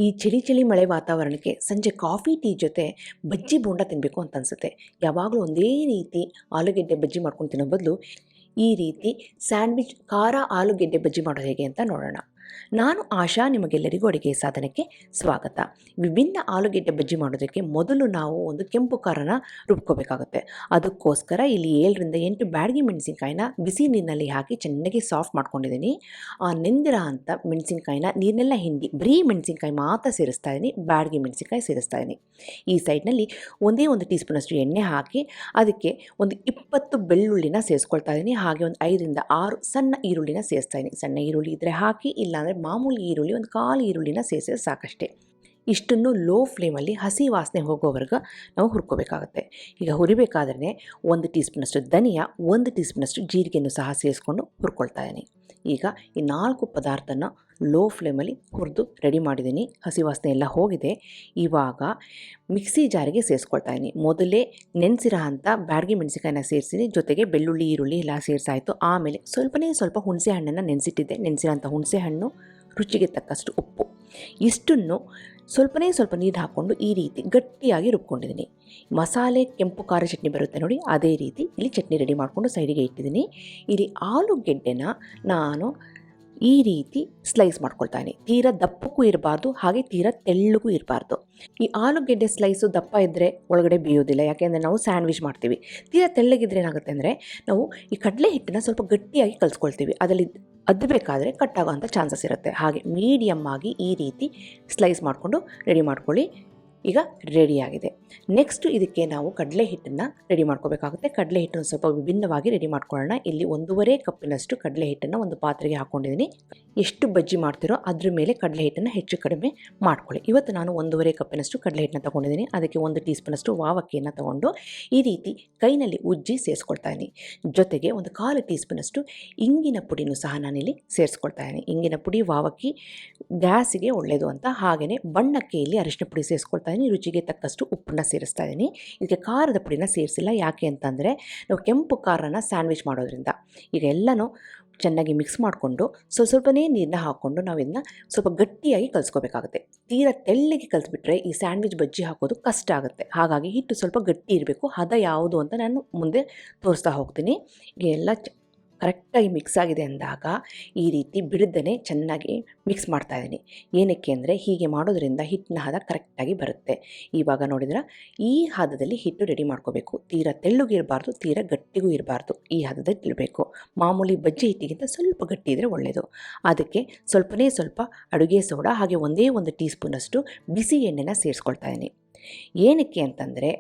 ಈ ಚಳಿ ಮಳೆ ವಾತಾವರಣಕ್ಕೆ ಸಂಜೆ ಕಾಫಿ ಟೀ ಜೊತೆ ಬಜ್ಜಿ ಬೋಂಡ ತಿನ್ನಬೇಕು ಅಂತ ಅನಿಸುತ್ತೆ. ಯಾವಾಗಲೂ ಒಂದೇ ರೀತಿ ಆಲೂಗೆಡ್ಡೆ ಬಜ್ಜಿ ಮಾಡ್ಕೊಂಡು ತಿನ್ನೋ ಬದಲು ಈ ರೀತಿ ಸ್ಯಾಂಡ್ವಿಚ್ ಖಾರ ಆಲೂಗೆಡ್ಡೆ ಬಜ್ಜಿ ಮಾಡೋದು ಹೇಗೆ ಅಂತ ನೋಡೋಣ. ನಾನು ಆಶಾ, ನಿಮಗೆಲ್ಲರಿಗೂ ಅಡುಗೆ ಸಾಧನಕ್ಕೆ ಸ್ವಾಗತ. ವಿಭಿನ್ನ ಆಲೂಗೆಡ್ಡೆ ಬಜ್ಜಿ ಮಾಡೋದಕ್ಕೆ ಮೊದಲು ನಾವು ಒಂದು ಕೆಂಪು ಖಾರನ ರುಬ್ಕೋಬೇಕಾಗುತ್ತೆ. ಅದಕ್ಕೋಸ್ಕರ ಇಲ್ಲಿ 7ರಿಂದ 8 ಬ್ಯಾಡಗಿ ಮೆಣಸಿನ್ಕಾಯಿನ ಬಿಸಿ ನೀರಿನಲ್ಲಿ ಹಾಕಿ ಚೆನ್ನಾಗಿ ಸಾಫ್ಟ್ ಮಾಡ್ಕೊಂಡಿದ್ದೀನಿ. ಆ ನೆಂದಿರೋ ಅಂಥ ಮೆಣಸಿನ್ಕಾಯಿನ ನೀರನ್ನೆಲ್ಲ ಹಿಂಡಿ ಬರೀ ಮೆಣಸಿನ್ಕಾಯಿ ಮಾತ್ರ ಸೇರಿಸ್ತಾ ಇದ್ದೀನಿ, ಬ್ಯಾಡಗಿ ಮೆಣಸಿನ್ಕಾಯಿ ಸೇರಿಸ್ತಾ ಇದ್ದೀನಿ. ಈ ಸೈಡ್ನಲ್ಲಿ ಒಂದೇ ಒಂದು ಟೀ ಸ್ಪೂನಷ್ಟು ಎಣ್ಣೆ ಹಾಕಿ ಅದಕ್ಕೆ ಒಂದು 20 ಬೆಳ್ಳುಳ್ಳಿನ ಸೇರಿಸ್ಕೊಳ್ತಾ ಇದ್ದೀನಿ. ಹಾಗೆ ಒಂದು 5ರಿಂದ 6 ಸಣ್ಣ ಈರುಳ್ಳಿನ ಸೇರಿಸ್ತಾ ಇದ್ದೀನಿ. ಸಣ್ಣ ಈರುಳ್ಳಿ ಇದ್ದರೆ ಹಾಕಿ, ಇಲ್ಲಾಂದರೆ ಮಾಮೂಲಿ ಈರುಳ್ಳಿ ಒಂದು 1/4 ಈರುಳ್ಳಿನ ಸೇರಿಸಿದ್ರೆ ಸಾಕಷ್ಟೇ. ಇಷ್ಟನ್ನು ಲೋ ಫ್ಲೇಮಲ್ಲಿ ಹಸಿ ವಾಸನೆ ಹೋಗೋವರೆಗೆ ನಾವು ಹುರ್ಕೋಬೇಕಾಗುತ್ತೆ. ಈಗ ಹುರಿಬೇಕಾದ್ರೆ 1 ಟೀ ಸ್ಪೂನಷ್ಟು ಧನಿಯಾ, 1 ಟೀ ಸ್ಪೂನಷ್ಟು ಜೀರಿಗೆಯನ್ನು ಸಹ ಸೇರಿಸ್ಕೊಂಡು ಹುರ್ಕೊಳ್ತಾ ಇದ್ದೀನಿ. ಈಗ ಈ 4 ಪದಾರ್ಥನ ಲೋ ಫ್ಲೇಮಲ್ಲಿ ಹುರಿದು ರೆಡಿ ಮಾಡಿದ್ದೀನಿ. ಹಸಿ ವಾಸನೆ ಎಲ್ಲ ಹೋಗಿದೆ. ಇವಾಗ ಮಿಕ್ಸಿ ಜಾರಿಗೆ ಸೇರಿಸ್ಕೊಳ್ತಾ ಇದ್ದೀನಿ. ಮೊದಲೇ ನೆನೆಸಿರೋ ಅಂಥ ಬ್ಯಾಡಗಿ ಮೆಣಸಿನ್ಕಾಯಿನ ಸೇರಿಸಿದ್ದೀನಿ, ಜೊತೆಗೆ ಬೆಳ್ಳುಳ್ಳಿ ಈರುಳ್ಳಿ ಎಲ್ಲ ಸೇರಿಸಾಯಿತು. ಆಮೇಲೆ ಸ್ವಲ್ಪ ಹುಣಸೆ ಹಣ್ಣನ್ನು ನೆನೆಸಿಟ್ಟಿದ್ದೆ. ನೆನೆಸಿರೋಂಥ ಹುಣಸೆ ಹಣ್ಣು, ರುಚಿಗೆ ತಕ್ಕಷ್ಟು ಉಪ್ಪು, ಇಷ್ಟನ್ನು ಸ್ವಲ್ಪ ನೀರು ಹಾಕ್ಕೊಂಡು ಈ ರೀತಿ ಗಟ್ಟಿಯಾಗಿ ರುಬ್ಕೊಂಡಿದ್ದೀನಿ. ಮಸಾಲೆ ಕೆಂಪು ಖಾರ ಚಟ್ನಿ ಬರುತ್ತೆ ನೋಡಿ, ಅದೇ ರೀತಿ ಇಲ್ಲಿ ಚಟ್ನಿ ರೆಡಿ ಮಾಡಿಕೊಂಡು ಸೈಡಿಗೆ ಇಟ್ಟಿದ್ದೀನಿ. ಇಲ್ಲಿ ಆಲೂಗೆಡ್ಡೆನ ನಾನು ಈ ರೀತಿ ಸ್ಲೈಸ್ ಮಾಡ್ಕೊಳ್ತಾ ಇದ್ದೀನಿ. ತೀರಾ ದಪ್ಪಕ್ಕೂ ಇರಬಾರ್ದು, ಹಾಗೆ ತೀರಾ ತೆಳ್ಳಗೂ ಇರಬಾರ್ದು. ಈ ಆಲೂಗೆಡ್ಡೆ ಸ್ಲೈಸು ದಪ್ಪ ಇದ್ದರೆ ಒಳಗಡೆ ಬೇಯೋದಿಲ್ಲ, ಯಾಕೆಂದರೆ ನಾವು ಸ್ಯಾಂಡ್ವಿಚ್ ಮಾಡ್ತೀವಿ. ತೀರಾ ತೆಳ್ಳಗಿದ್ರೆ ಏನಾಗುತ್ತೆ ಅಂದರೆ ನಾವು ಈ ಕಡಲೆ ಹಿಟ್ಟನ್ನು ಸ್ವಲ್ಪ ಗಟ್ಟಿಯಾಗಿ ಕಲಿಸ್ಕೊಳ್ತೀವಿ, ಅದರಲ್ಲಿ ಅದ್ದಬೇಕಾದ್ರೆ ಕಟ್ಟಾಗೋಂಥ ಚಾನ್ಸಸ್ ಇರುತ್ತೆ. ಹಾಗೆ ಮೀಡಿಯಮ್ ಆಗಿ ಈ ರೀತಿ ಸ್ಲೈಸ್ ಮಾಡಿಕೊಂಡು ರೆಡಿ ಮಾಡ್ಕೊಳ್ಳಿ. ಈಗ ರೆಡಿಯಾಗಿದೆ. ನೆಕ್ಸ್ಟು ಇದಕ್ಕೆ ನಾವು ಕಡಲೆ ಹಿಟ್ಟನ್ನು ರೆಡಿ ಮಾಡ್ಕೋಬೇಕಾಗುತ್ತೆ. ಕಡಲೆ ಹಿಟ್ಟನ್ನು ಸ್ವಲ್ಪ ವಿಭಿನ್ನವಾಗಿ ರೆಡಿ ಮಾಡ್ಕೊಳ್ಳೋಣ. ಇಲ್ಲಿ 1.5 ಕಪ್ಪಿನಷ್ಟು ಕಡಲೆ ಹಿಟ್ಟನ್ನು ಒಂದು ಪಾತ್ರೆಗೆ ಹಾಕ್ಕೊಂಡಿದ್ದೀನಿ. ಎಷ್ಟು ಬಜ್ಜಿ ಮಾಡ್ತಿರೋ ಅದ್ರ ಮೇಲೆ ಕಡಲೆ ಹಿಟ್ಟನ್ನು ಹೆಚ್ಚು ಕಡಿಮೆ ಮಾಡ್ಕೊಳ್ಳಿ. ಇವತ್ತು ನಾನು 1.5 ಕಪ್ಪಿನಷ್ಟು ಕಡಲೆ ಹಿಟ್ಟನ್ನು ತೊಗೊಂಡಿದ್ದೀನಿ. ಅದಕ್ಕೆ 1 ಟೀ ಸ್ಪೂನಷ್ಟು ವಾವಕ್ಕಿಯನ್ನು ತೊಗೊಂಡು ಈ ರೀತಿ ಕೈನಲ್ಲಿ ಉಜ್ಜಿ ಸೇರಿಸ್ಕೊಳ್ತಾ ಇದ್ದೀನಿ. ಜೊತೆಗೆ ಒಂದು 1/4 ಟೀ ಸ್ಪೂನಷ್ಟು ಇಂಗಿನ ಪುಡಿನೂ ಸಹ ನಾನಿಲ್ಲಿ ಸೇರಿಸ್ಕೊಳ್ತಾ ಇದ್ದೀನಿ. ಇಂಗಿನ ಪುಡಿ ವಾವಕ್ಕಿ ಗ್ಯಾಸಿಗೆ ಒಳ್ಳೆಯದು ಅಂತ. ಹಾಗೆಯೇ ಬಣ್ಣಕ್ಕೆ ಇಲ್ಲಿ ಅರಿಶಿನ ಪುಡಿ ಸೇರಿಸ್ಕೊಳ್ತಾ ಇದ್ದೀನಿ. ರುಚಿಗೆ ತಕ್ಕಷ್ಟು ಉಪ್ಪನ್ನು ಸೇರಿಸ್ತಾ ಇದ್ದೀನಿ. ಇದಕ್ಕೆ ಖಾರದ ಪುಡಿನ ಸೇರಿಸಿಲ್ಲ, ಯಾಕೆ ಅಂತಂದರೆ ನಾವು ಕೆಂಪು ಖಾರನ ಸ್ಯಾಂಡ್ವಿಚ್ ಮಾಡೋದ್ರಿಂದ. ಈಗ ಎಲ್ಲನೂ ಚೆನ್ನಾಗಿ ಮಿಕ್ಸ್ ಮಾಡಿಕೊಂಡು ಸ್ವಲ್ಪನೇ ನೀರನ್ನ ಹಾಕ್ಕೊಂಡು ನಾವು ಇದನ್ನ ಸ್ವಲ್ಪ ಗಟ್ಟಿಯಾಗಿ ಕಲಿಸ್ಕೋಬೇಕಾಗುತ್ತೆ. ತೀರಾ ತೆಳ್ಳಗೆ ಕಲಿಸ್ಬಿಟ್ರೆ ಈ ಸ್ಯಾಂಡ್ವಿಚ್ ಬಜ್ಜಿ ಹಾಕೋದು ಕಷ್ಟ ಆಗುತ್ತೆ. ಹಾಗಾಗಿ ಹಿಟ್ಟು ಸ್ವಲ್ಪ ಗಟ್ಟಿ ಇರಬೇಕು. ಹದ ಯಾವುದು ಅಂತ ನಾನು ಮುಂದೆ ತೋರಿಸ್ತಾ ಹೋಗ್ತೀನಿ. ಈಗ ಎಲ್ಲ ಕರೆಕ್ಟಾಗಿ ಮಿಕ್ಸ್ ಆಗಿದೆ ಅಂದಾಗ ಈ ರೀತಿ ಬಿಡದೇ ಚೆನ್ನಾಗಿ ಮಿಕ್ಸ್ ಮಾಡ್ತಾಯಿದ್ದೀನಿ. ಏನಕ್ಕೆ ಅಂದರೆ ಹೀಗೆ ಮಾಡೋದ್ರಿಂದ ಹಿಟ್ಟಿನ ಹದ ಕರೆಕ್ಟಾಗಿ ಬರುತ್ತೆ. ಇವಾಗ ನೋಡಿದ್ರೆ ಈ ಹದದಲ್ಲಿ ಹಿಟ್ಟು ರೆಡಿ ಮಾಡ್ಕೋಬೇಕು. ತೀರಾ ತೆಳ್ಳಗೂ ಇರಬಾರ್ದು, ತೀರಾ ಗಟ್ಟಿಗೂ ಇರಬಾರ್ದು, ಈ ಹದದಲ್ಲಿ ಇರಬೇಕು. ಮಾಮೂಲಿ ಬಜ್ಜಿ ಹಿಟ್ಟಿಗಿಂತ ಸ್ವಲ್ಪ ಗಟ್ಟಿ ಇದ್ದರೆ ಒಳ್ಳೆಯದು. ಅದಕ್ಕೆ ಸ್ವಲ್ಪ ಅಡುಗೆ ಸೋಡಾ ಹಾಗೆ 1 ಟೀ ಸ್ಪೂನಷ್ಟು ಬಿಸಿ ಎಣ್ಣೆನ ಸೇರಿಸ್ಕೊಳ್ತಾ ಇದ್ದೀನಿ. ಏನಕ್ಕೆ ಅಂತಂದರೆ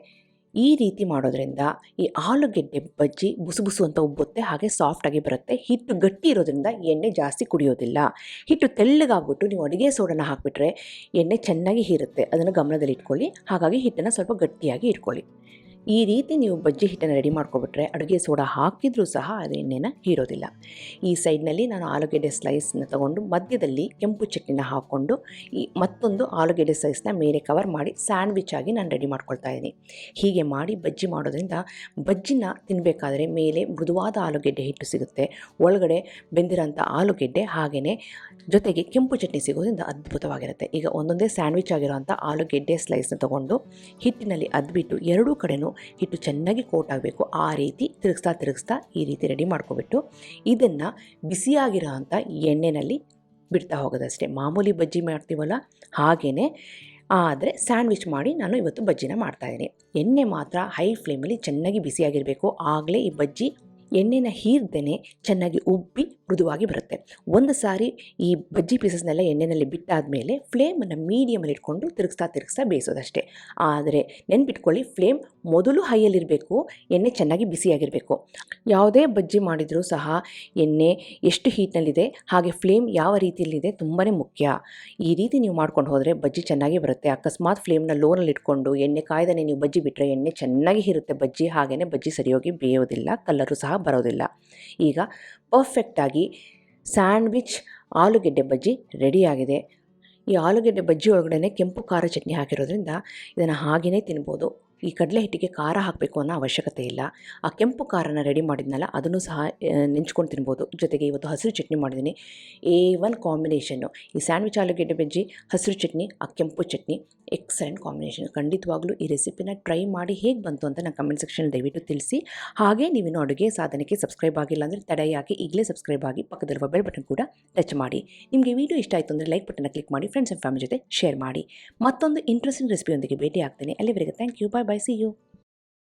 ಈ ರೀತಿ ಮಾಡೋದ್ರಿಂದ ಈ ಆಲೂಗೆಡ್ಡೆ ಬಜ್ಜಿ ಬುಸು ಅಂತ ಉಬ್ಬುತ್ತೆ, ಹಾಗೆ ಸಾಫ್ಟಾಗಿ ಬರುತ್ತೆ. ಹಿಟ್ಟು ಗಟ್ಟಿ ಇರೋದ್ರಿಂದ ಎಣ್ಣೆ ಜಾಸ್ತಿ ಕುಡಿಯೋದಿಲ್ಲ. ಹಿಟ್ಟು ತೆಳ್ಳಗಾಗ್ಬಿಟ್ಟು ನೀವು ಅಡುಗೆ ಸೋಡಾನ ಹಾಕಿಬಿಟ್ರೆ ಎಣ್ಣೆ ಚೆನ್ನಾಗಿ ಹೀರುತ್ತೆ. ಅದನ್ನು ಗಮನದಲ್ಲಿ ಇಟ್ಕೊಳ್ಳಿ. ಹಾಗಾಗಿ ಹಿಟ್ಟನ್ನು ಸ್ವಲ್ಪ ಗಟ್ಟಿಯಾಗಿ ಇಟ್ಕೊಳ್ಳಿ. ಈ ರೀತಿ ನೀವು ಬಜ್ಜಿ ಹಿಟ್ಟನ್ನು ರೆಡಿ ಮಾಡ್ಕೊಬಿಟ್ರೆ ಅಡುಗೆ ಸೋಡಾ ಹಾಕಿದ್ರೂ ಸಹ ಅದು ಎಣ್ಣೆನ ಹೀರೋದಿಲ್ಲ. ಈ ಸೈಡ್ನಲ್ಲಿ ನಾನು ಆಲೂಗೆಡ್ಡೆ ಸ್ಲೈಸ್ನ ತೊಗೊಂಡು ಮಧ್ಯದಲ್ಲಿ ಕೆಂಪು ಚಟ್ನಿನ ಹಾಕ್ಕೊಂಡು ಈ ಮತ್ತೊಂದು ಆಲೂಗೆಡ್ಡೆ ಸ್ಲೈಸ್ನ ಮೇಲೆ ಕವರ್ ಮಾಡಿ ಸ್ಯಾಂಡ್ವಿಚ್ ಆಗಿ ನಾನು ರೆಡಿ ಮಾಡ್ಕೊಳ್ತಾ ಇದ್ದೀನಿ. ಹೀಗೆ ಮಾಡಿ ಬಜ್ಜಿ ಮಾಡೋದ್ರಿಂದ ಬಜ್ಜಿನ ತಿನ್ನಬೇಕಾದ್ರೆ ಮೇಲೆ ಮೃದುವಾದ ಆಲೂಗೆಡ್ಡೆ ಹಿಟ್ಟು ಸಿಗುತ್ತೆ, ಒಳಗಡೆ ಬೆಂದಿರೋಂಥ ಆಲೂಗೆಡ್ಡೆ ಹಾಗೆಯೇ ಜೊತೆಗೆ ಕೆಂಪು ಚಟ್ನಿ ಸಿಗೋದ್ರಿಂದ ಅದ್ಭುತವಾಗಿರುತ್ತೆ. ಈಗ ಒಂದೊಂದೇ ಸ್ಯಾಂಡ್ವಿಚ್ ಆಗಿರೋಂಥ ಆಲೂಗೆಡ್ಡೆ ಸ್ಲೈಸ್ನ ತೊಗೊಂಡು ಹಿಟ್ಟಿನಲ್ಲಿ ಅದ್ಬಿಟ್ಟು ಎರಡೂ ಕಡೆನೂ ಹಿಟ್ಟು ಚೆನ್ನಾಗಿ ಕೋಟ್ ಆಗಬೇಕು. ಆ ರೀತಿ ತಿರುಗಿಸ್ತಾ ಈ ರೀತಿ ರೆಡಿ ಮಾಡ್ಕೊಬಿಟ್ಟು ಇದನ್ನು ಬಿಸಿಯಾಗಿರೋ ಅಂಥ ಎಣ್ಣೆಯಲ್ಲಿ ಬಿಡ್ತಾ ಹೋಗೋದಷ್ಟೇ. ಮಾಮೂಲಿ ಬಜ್ಜಿ ಮಾಡ್ತೀವಲ್ಲ ಹಾಗೆಯೇ, ಆದರೆ ಸ್ಯಾಂಡ್ವಿಚ್ ಮಾಡಿ ನಾನು ಇವತ್ತು ಬಜ್ಜಿನ ಮಾಡ್ತಾಯಿದ್ದೀನಿ. ಎಣ್ಣೆ ಮಾತ್ರ ಹೈ ಫ್ಲೇಮಲ್ಲಿ ಚೆನ್ನಾಗಿ ಬಿಸಿಯಾಗಿರಬೇಕು. ಆಗಲೇ ಈ ಬಜ್ಜಿ ಎಣ್ಣೆನ ಹೀರ್ದೇ ಚೆನ್ನಾಗಿ ಉಬ್ಬಿ ಮೃದುವಾಗಿ ಬರುತ್ತೆ. ಒಂದು ಸಾರಿ ಈ ಬಜ್ಜಿ ಪೀಸಸ್ನೆಲ್ಲ ಎಣ್ಣೆಯಲ್ಲಿ ಬಿಟ್ಟಾದ ಮೇಲೆ ಫ್ಲೇಮನ್ನು ಮೀಡಿಯಮಲ್ಲಿ ಇಟ್ಕೊಂಡು ತಿರುಗಿಸ್ತಾ ಬೇಯಿಸೋದಷ್ಟೇ. ಆದರೆ ನೆನ್ಪಿಟ್ಕೊಳ್ಳಿ, ಫ್ಲೇಮ್ ಮೊದಲು ಹೈಯಲ್ಲಿರಬೇಕು, ಎಣ್ಣೆ ಚೆನ್ನಾಗಿ ಬಿಸಿಯಾಗಿರಬೇಕು. ಯಾವುದೇ ಬಜ್ಜಿ ಮಾಡಿದರೂ ಸಹ ಎಣ್ಣೆ ಎಷ್ಟು ಹೀಟ್ನಲ್ಲಿದೆ ಹಾಗೆ ಫ್ಲೇಮ್ ಯಾವ ರೀತಿಯಲ್ಲಿದೆ ತುಂಬಾ ಮುಖ್ಯ. ಈ ರೀತಿ ನೀವು ಮಾಡ್ಕೊಂಡು ಹೋದರೆ ಬಜ್ಜಿ ಚೆನ್ನಾಗಿ ಬರುತ್ತೆ. ಅಕಸ್ಮಾತ್ ಫ್ಲೇಮ್ನ ಲೋನಲ್ಲಿ ಇಟ್ಕೊಂಡು ಎಣ್ಣೆ ಕಾಯ್ದೇ ನೀವು ಬಜ್ಜಿ ಬಿಟ್ಟರೆ ಎಣ್ಣೆ ಚೆನ್ನಾಗಿ ಇರುತ್ತೆ ಬಜ್ಜಿ, ಹಾಗೆಯೇ ಬಜ್ಜಿ ಸರಿಯೋಗಿ ಬೇಯೋದಿಲ್ಲ, ಕಲರು ಸಹ ಬರೋದಿಲ್ಲ. ಈಗ ಪರ್ಫೆಕ್ಟಾಗಿ ಸ್ಯಾಂಡ್ವಿಚ್ ಆಲೂಗೆಡ್ಡೆ ಬಜ್ಜಿ ರೆಡಿಯಾಗಿದೆ. ಈ ಆಲೂಗೆಡ್ಡೆ ಬಜ್ಜಿ ಒಳಗಡೆ ಕೆಂಪು ಖಾರ ಚಟ್ನಿ ಹಾಕಿರೋದ್ರಿಂದ ಇದನ್ನು ಹಾಗೆಯೇ ತಿನ್ಬೋದು. ಈ ಕಡಲೆ ಹಿಟ್ಟಿಗೆ ಖಾರ ಹಾಕಬೇಕು ಅನ್ನೋ ಅವಶ್ಯಕತೆ ಇಲ್ಲ. ಆ ಕೆಂಪು ಖಾರನ ರೆಡಿ ಮಾಡಿದ್ನಲ್ಲ ಅದನ್ನು ಸಹ ನೆಂಚ್ಕೊಂಡು ತಿನ್ಬೋದು. ಜೊತೆಗೆ ಇವತ್ತು ಹಸಿರು ಚಟ್ನಿ ಮಾಡಿದ್ದೀನಿ. A1 combination. ಈ ಸ್ಯಾಂಡ್ವಿಚ್ ಆಲೂಗೆಡ್ಡೆ ಬಜ್ಜಿ, ಹಸಿರು ಚಟ್ನಿ, ಆ ಕೆಂಪು ಚಟ್ನಿ ಎಕ್ಸಲೆಂಟ್ ಕಾಂಬಿನೇಷನ್. ಖಂಡಿತವಾಗ್ಲೂ ಈ ರೆಸಿಪಿನ ಟ್ರೈ ಮಾಡಿ ಹೇಗೆ ಬಂತು ಅಂತ ನಾನು ಕಮೆಂಟ್ ಸೆಕ್ಷನಲ್ಲಿ ದಯವಿಟ್ಟು ತಿಳಿಸಿ. ಹಾಗೆ ನೀವಿನ್ನು ಅಡುಗೆ ಸಾಧನಕ್ಕೆ ಸಬ್ಸ್ಕ್ರೈಬ್ ಆಗಿಲ್ಲ ಅಂದರೆ ತಡೆಯಾಗಿ ಈಗಲೇ ಸಬ್ಸ್ಕ್ರೈಬ್ ಆಗಿ ಪಕ್ಕದಲ್ಲಿರುವ ಬೆಲ್ ಬಟನ್ ಕೂಡ ಟಚ್ ಮಾಡಿ. ನಿಮಗೆ ವಿಡಿಯೋ ಇಷ್ಟ ಆಯಿತು ಅಂದರೆ ಲೈಕ್ ಬಟನ್ನ ಕ್ಲಿಕ್ ಮಾಡಿ, ಫ್ರೆಂಡ್ಸ್ ಆ್ಯಂಡ್ ಫ್ಯಾಮಿಲಿ ಜೊತೆ ಶೇರ್ ಮಾಡಿ. ಮತ್ತೊಂದು ಇಂಟ್ರೆಸ್ಟಿಂಗ್ ರೆಸಿಪಿಯೊಂದಿಗೆ ಭೇಟಿ ಆಗ್ತೇನೆ. ಅಲ್ಲಿವರೆಗೆ thank you, bye bye, see you.